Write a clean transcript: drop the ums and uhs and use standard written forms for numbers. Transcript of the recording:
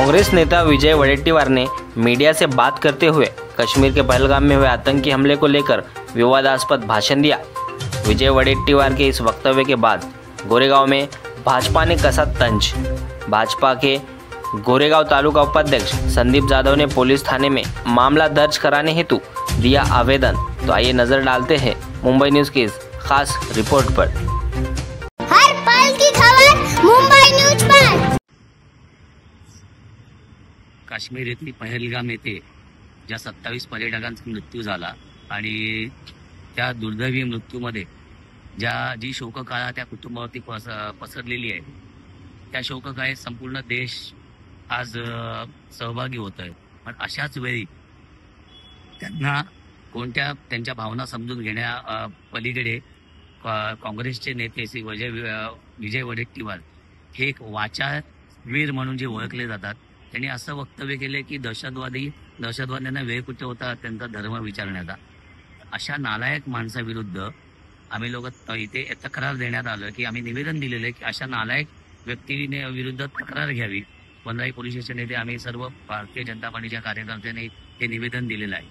कांग्रेस नेता विजय वडेट्टीवार ने मीडिया से बात करते हुए कश्मीर के पहलगाम में हुए आतंकी हमले को लेकर विवादास्पद भाषण दिया। विजय वडेट्टीवार के इस वक्तव्य के बाद गोरेगांव में भाजपा ने कसा तंज। भाजपा के गोरेगांव तालुका उपाध्यक्ष संदीप जाधव ने पुलिस थाने में मामला दर्ज कराने हेतु दिया आवेदन। तो आइए नजर डालते हैं मुंबई न्यूज की इस खास रिपोर्ट पर। हर पल की खबर मुंबई न्यूज पर। काश्मीर येथील पहलगाम येथे ज्या 27 पर्यटकांचा मृत्यू झाला आणि त्या दुर्दैवी मृत्यूमध्ये जी शोककळा त्या कुटुंबावरती पसरलेली आहे, त्या शोककळेत संपूर्ण देश आज सहभागी होत आहे। पण अशाच वेळी त्यांना त्यांच्या भावना समजून घेण्या पलीकडे काँग्रेसचे नेते श्री विजय वडेट्टीवार हे एक वाचावीर म्हणून जे ओळखले जातात, त्यांनी असं वक्तव्य केले की दहशतवाद्यांना वेळ कुठे होता त्यांचा धर्म विचारण्याचा। अशा नालायक माणसाविरुद्ध आम्ही लोक इथे तक्रार देण्यात आलं की आम्ही निवेदन दिलेलं आहे की अशा नालायक व्यक्तीने विरुद्ध तक्रार घ्यावी। वनराई पोलीस स्टेशन येथे आम्ही सर्व भारतीय जनता पार्टीच्या कार्यकर्त्यांनी हे निवेदन दिलेलं आहे।